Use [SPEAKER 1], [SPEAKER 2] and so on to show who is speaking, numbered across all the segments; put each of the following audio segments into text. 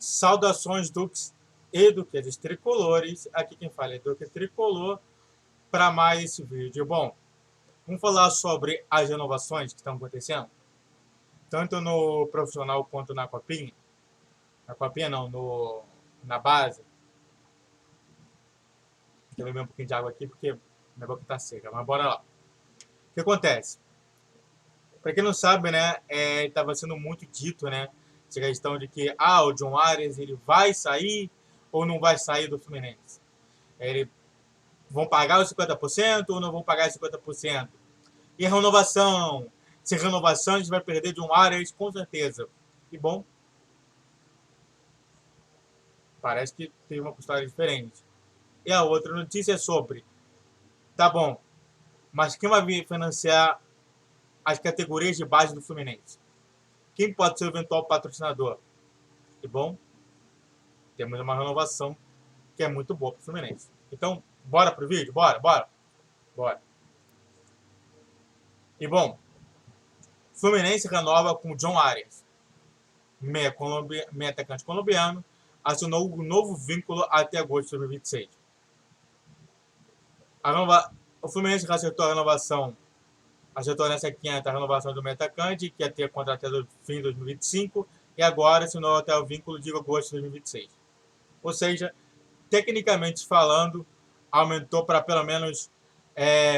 [SPEAKER 1] Saudações Dukes e Duquesas Tricolores. Aqui quem fala é Duque Tricolor para mais esse vídeo. Bom, vamos falar sobre as renovações que estão acontecendo, tanto no profissional quanto na Copinha. Na Copinha não, na base. Vou beber um pouquinho de água aqui porque minha boca está seca, mas bora lá. O que acontece? Para quem não sabe, né, estava sendo muito dito, né, essa questão de que o John Arias ele vai sair ou não vai sair do Fluminense. Ele vão pagar os 50% ou não vão pagar os 50%? E a renovação? Se renovação a gente vai perder John Arias com certeza. E bom, parece que tem uma postura diferente. E a outra notícia é sobre, tá bom, mas quem vai vir financiar as categorias de base do Fluminense? Quem pode ser o eventual patrocinador? E bom, temos uma renovação que é muito boa para o Fluminense. Então, bora pro vídeo? Bora. E bom, Fluminense renova com John Arias, meia atacante colombiano, assinou um novo vínculo até agosto de 2026. O Fluminense acertou a renovação, acertou nessa quinta a renovação do meia atacante, que ia ter contrato até o fim de 2025, e agora assinou até o vínculo de agosto de 2026. Ou seja, tecnicamente falando, aumentou para pelo menos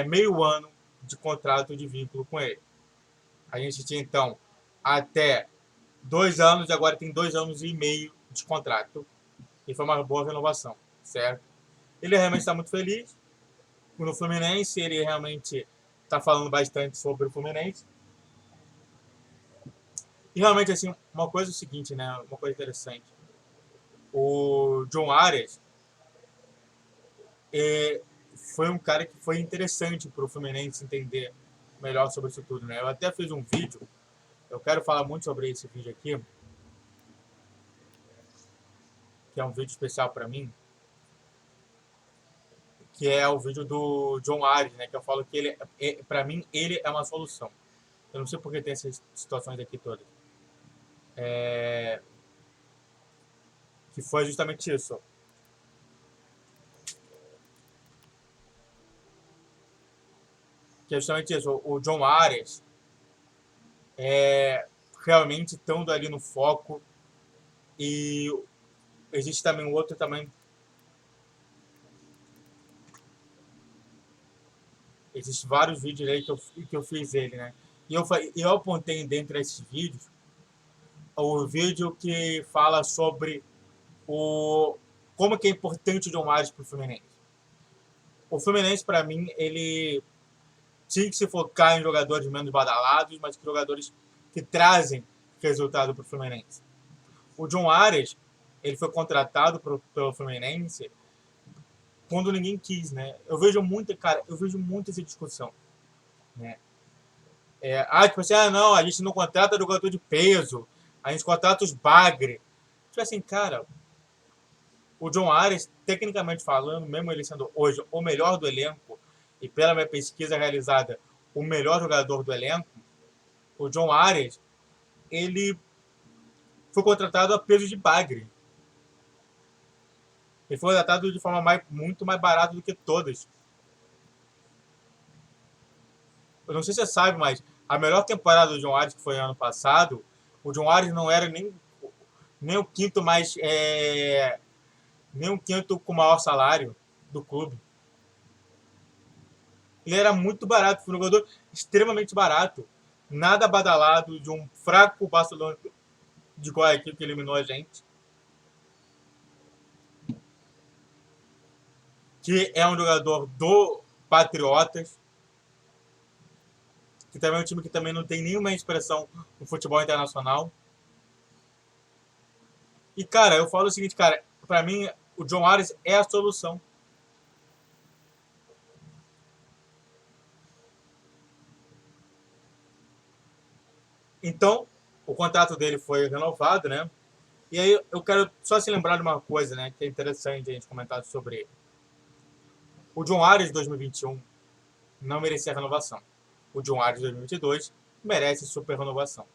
[SPEAKER 1] meio ano de contrato de vínculo com ele. A gente tinha então até 2 anos, e agora tem 2 anos e meio de contrato. E foi uma boa renovação, certo? Ele realmente está muito feliz no Fluminense, ele realmente está falando bastante sobre o Fluminense. E realmente, assim, uma coisa é o seguinte, né? Uma coisa interessante. O John Arias foi um cara que foi interessante para o Fluminense entender melhor sobre isso tudo, né? Eu até fiz um vídeo, eu quero falar muito sobre esse vídeo aqui, que é um vídeo especial para mim, que é o vídeo do John Arias, né? Que eu falo que ele, para mim, ele é uma solução. Eu não sei porque tem essas situações aqui todas. Que foi justamente isso. Que é justamente isso. O John Arias realmente estando ali no foco. E existe também outro também. Existem vários vídeos aí que eu fiz ele, né? E eu apontei dentro desses vídeos o vídeo que fala sobre como que é importante o John Arias para o Fluminense. O Fluminense, para mim, ele tinha que se focar em jogadores menos badalados, mas jogadores que trazem resultado para o Fluminense. O John Arias, ele foi contratado pelo Fluminense quando ninguém quis, né? Eu vejo muito essa discussão, né? Tipo assim, não, a gente não contrata jogador de peso, a gente contrata os bagre. Tipo assim, cara, o John Arias, tecnicamente falando, mesmo ele sendo hoje o melhor do elenco, e pela minha pesquisa realizada, o melhor jogador do elenco, o John Arias, ele foi contratado a peso de bagre. Ele foi contratado de forma muito mais barata do que todas. Eu não sei se você sabe, mas a melhor temporada do John Arias, que foi ano passado, o John Arias não era nem o quinto mais... nem o quinto com maior salário do clube. Ele era muito barato, foi um jogador extremamente barato. Nada badalado, de um fraco Barcelona de Guayaquil que eliminou a gente. Que é um jogador do Patriotas, que também é um time que também não tem nenhuma expressão no futebol internacional. E, cara, eu falo o seguinte, cara, pra mim, o John Arias é a solução. Então, o contrato dele foi renovado, né? E aí eu quero só se lembrar de uma coisa, né, que é interessante a gente comentar sobre ele. O John Arias de 2021 não merecia renovação. O John Arias de 2022 merece super renovação.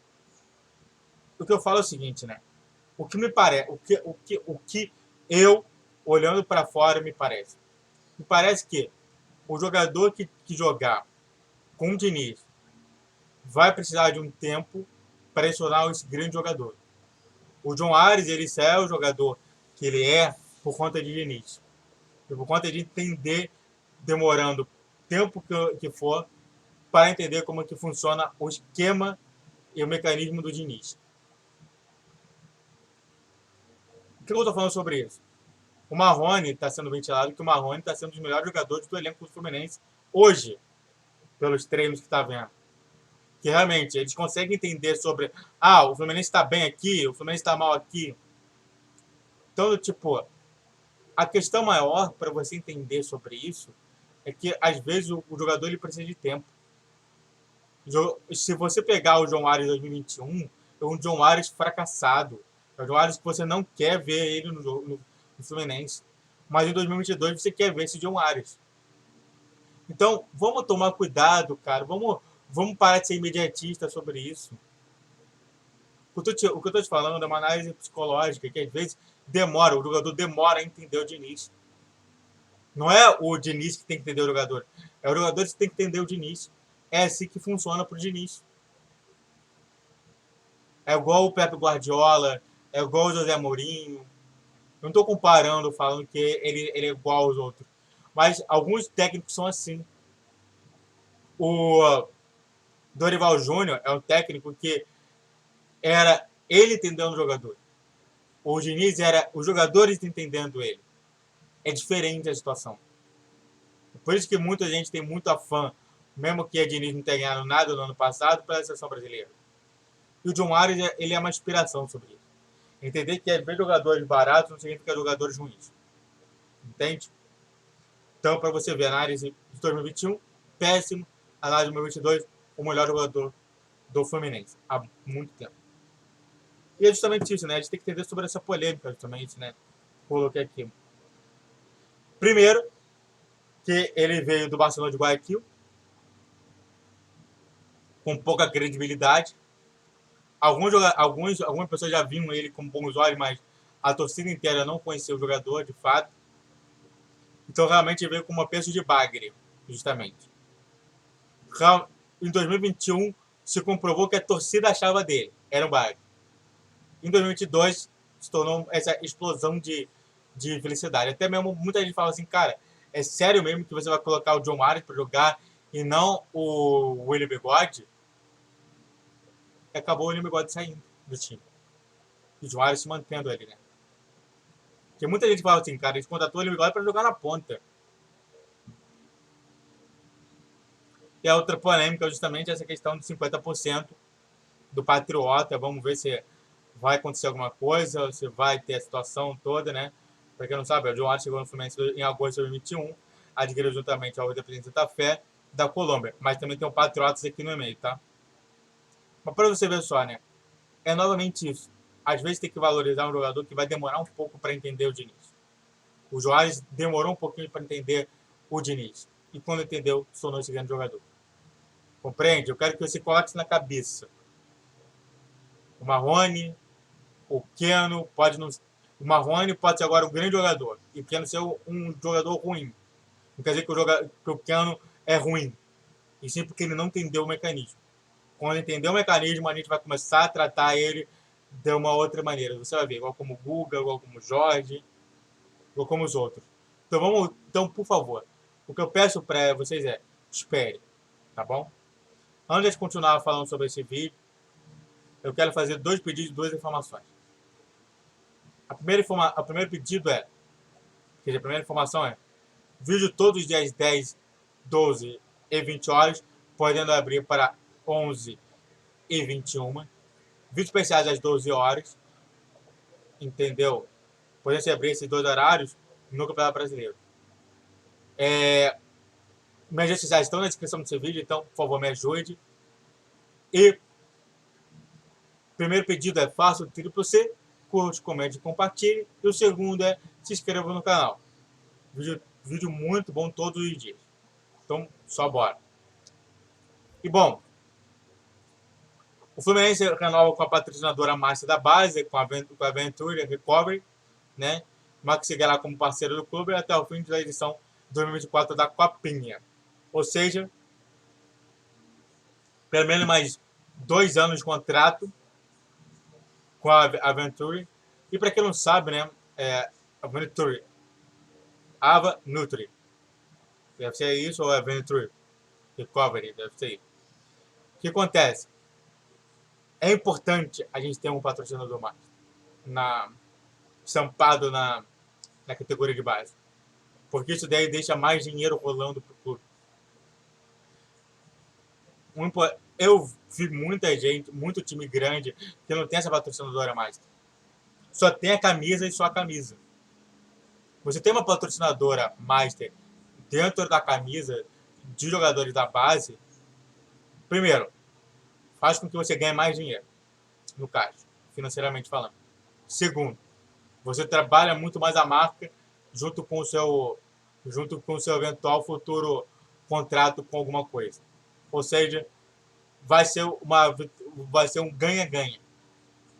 [SPEAKER 1] O que eu falo é o seguinte, né? O que me parece, o que eu, olhando para fora, me parece. Me parece que o jogador que jogar com o Diniz vai precisar de um tempo para se tornar esse grande jogador. O John Ares, ele só é o jogador que ele é por conta de Diniz. E por conta de entender, demorando tempo que for, para entender como que funciona o esquema e o mecanismo do Diniz. O que eu estou falando sobre isso? O Marrone está sendo ventilado que o Marrone está sendo um dos melhores jogadores do elenco do Fluminense hoje, pelos treinos que está vendo. Que realmente eles conseguem entender sobre o Fluminense está bem aqui, o Fluminense está mal aqui. Então, tipo, a questão maior para você entender sobre isso é que às vezes o jogador ele precisa de tempo. Se você pegar o João Ares 2021, é um João Ares fracassado. É um João Ares que você não quer ver ele no Fluminense. Mas em 2022 você quer ver esse João Ares. Então, vamos tomar cuidado, cara. Vamos parar de ser imediatista sobre isso. O que eu estou te falando é uma análise psicológica que às vezes demora, o jogador demora a entender o Diniz. Não é o Diniz que tem que entender o jogador. É o jogador que tem que entender o Diniz. É assim que funciona pro Diniz. É igual o Pepe Guardiola, é igual o José Mourinho. Eu não estou comparando, falando que ele é igual aos outros. Mas alguns técnicos são assim. O Dorival Júnior é um técnico que era ele entendendo o jogador. O Diniz era os jogadores entendendo ele. É diferente a situação. Por isso que muita gente tem muito afã, mesmo que a Diniz não tenha ganhado nada no ano passado, pela seleção brasileira. E o John Ares, ele é uma inspiração sobre isso. Entender que às vezes jogadores baratos não significa jogadores ruins. Entende? Então, para você ver, análise de 2021, péssimo. Análise de 2022, o melhor jogador do Fluminense. Há muito tempo. E é justamente isso, né? A gente tem que entender sobre essa polêmica, justamente, né? Coloquei aqui. Primeiro, que ele veio do Barcelona de Guayaquil, com pouca credibilidade. Algumas pessoas já viam ele com bons olhos, mas a torcida inteira não conhecia o jogador, de fato. Então, realmente, ele veio com uma peso de bagre, justamente. Em 2021, se comprovou que a torcida achava dele. Era um bagre. Em 2022, se tornou essa explosão de felicidade. Até mesmo muita gente fala assim, cara, é sério mesmo que você vai colocar o John Ares para jogar e não o William Bigode? Acabou o William Bigode saindo do time. E o John Ares se mantendo ali, né? Porque muita gente fala assim, cara, eles contratou o William Bigode para jogar na ponta. E a outra polêmica é justamente essa questão de 50% do Patriota. Vamos ver se vai acontecer alguma coisa, se vai ter a situação toda, né? Para quem não sabe, o John Ares chegou no Fluminense em agosto de 2021, adquiriu juntamente ao Independente Santa Fé da Colômbia. Mas também tem o Patriotas aqui no meio, tá? Mas para você ver só, né? É novamente isso. Às vezes tem que valorizar um jogador que vai demorar um pouco para entender o Diniz. O Joares demorou um pouquinho para entender o Diniz. E quando entendeu, se tornou esse grande jogador. Compreende? Eu quero que você coloque isso na cabeça. O Marrone, o Keno, pode não. O Marrone pode ser agora um grande jogador. E o Keno ser um jogador ruim. Não quer dizer que o Keno é ruim. E sim porque ele não entendeu o mecanismo. Quando entender o mecanismo, a gente vai começar a tratar ele de uma outra maneira. Você vai ver, igual como o Guga, igual como o Jorge, igual como os outros. Então, por favor, o que eu peço para vocês é, espere, tá bom? Antes de continuar falando sobre esse vídeo, eu quero fazer dois pedidos, duas informações. O primeiro pedido é, a primeira informação é, vídeo todos os dias 10, 12 e 20 horas, podendo abrir para 11 e 21. Vídeos especiais às 12 horas, entendeu? Podendo se abrir esses dois horários no Campeonato Brasileiro. Minhas redes sociais estão na descrição desse vídeo, então, por favor, me ajude. E primeiro pedido é faça o triplo C, curte, comente e compartilhe. E o segundo é se inscreva no canal. Vídeo muito bom todos os dias. Então, só bora. E bom, O Fluminense renova com a patrocinadora master da base, com a Ventura Recovery, né? Mas seguirá como parceiro do clube até o fim da edição 2024 da Copinha. Ou seja, pelo menos mais 2 anos de contrato com a Venturi. E para quem não sabe, né, a Venturi, Ava Nutri, deve ser isso, ou é Venturi Recovery, deve ser isso. O que acontece? É importante a gente ter um patrocinador mais estampado na categoria de base, porque isso daí deixa mais dinheiro rolando para o clube. Eu vi muita gente, muito time grande que não tem essa patrocinadora mais. Só tem a camisa e só a camisa. Você tem uma patrocinadora master dentro da camisa de jogadores da base, primeiro, faz com que você ganhe mais dinheiro no caixa, financeiramente falando. Segundo, você trabalha muito mais a marca junto com o seu eventual futuro contrato com alguma coisa. Ou seja, vai ser um ganha-ganha,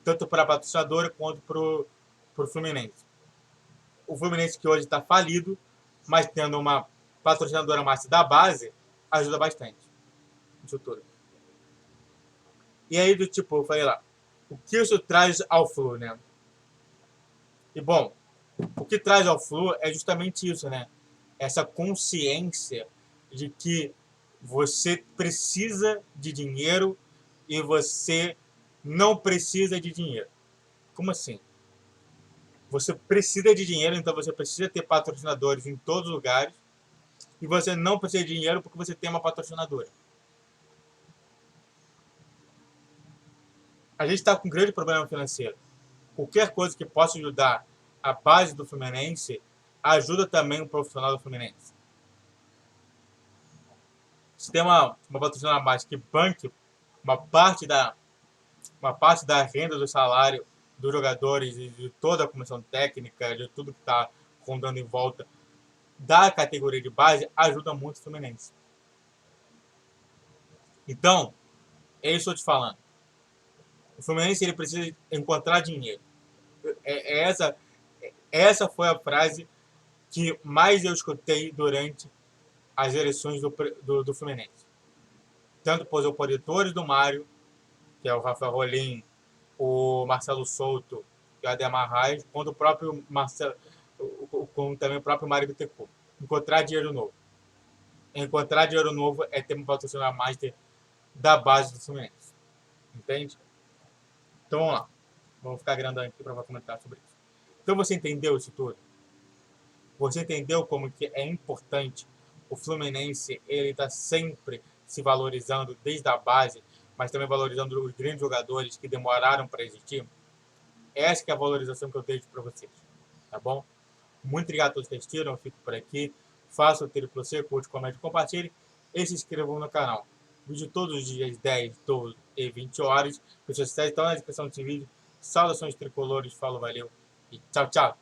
[SPEAKER 1] tanto para a patrocinadora quanto para o Fluminense. O Fluminense que hoje está falido, mas tendo uma patrocinadora master da base, ajuda bastante isso tudo. E aí, do tipo, eu falei lá, o que isso traz ao Flu, né? E bom, o que traz ao Flu é justamente isso, né? Essa consciência de que você precisa de dinheiro e você não precisa de dinheiro. Como assim? Você precisa de dinheiro, então você precisa ter patrocinadores em todos os lugares. E você não precisa de dinheiro porque você tem uma patrocinadora. A gente está com um grande problema financeiro. Qualquer coisa que possa ajudar a base do Fluminense ajuda também o profissional do Fluminense. Se tem uma patrocinadora base que banque uma parte da renda do salário dos jogadores e de toda a comissão técnica, de tudo que está rondando em volta da categoria de base, ajuda muito o Fluminense. Então, é isso que eu estou te falando. O Fluminense ele precisa encontrar dinheiro. Essa foi a frase que mais eu escutei durante as eleições do Fluminense. Tanto por opositores do Mário, que é o Rafael Rolim, o Marcelo Souto e o Ademar Reis, quanto o próprio Marcelo, como também o próprio Mário Bittencourt. Encontrar dinheiro novo. Encontrar dinheiro novo é ter um patrocinador master da base do Fluminense. Entende? Então vamos lá. Vamos ficar grandão aqui para comentar sobre isso. Então você entendeu isso tudo? Você entendeu como que é importante o Fluminense, ele está sempre se valorizando desde a base, mas também valorizando os grandes jogadores que demoraram para existir? Essa que é a valorização que eu deixo para vocês, tá bom? Muito obrigado a todos que assistiram, eu fico por aqui. Faça o triplo C, curte, comente, compartilhe e se inscrevam no canal. Vídeo todos os dias, 10, 12 e 20 horas. Pessoas estão na descrição desse vídeo. Saudações tricolores, falo, valeu e tchau, tchau!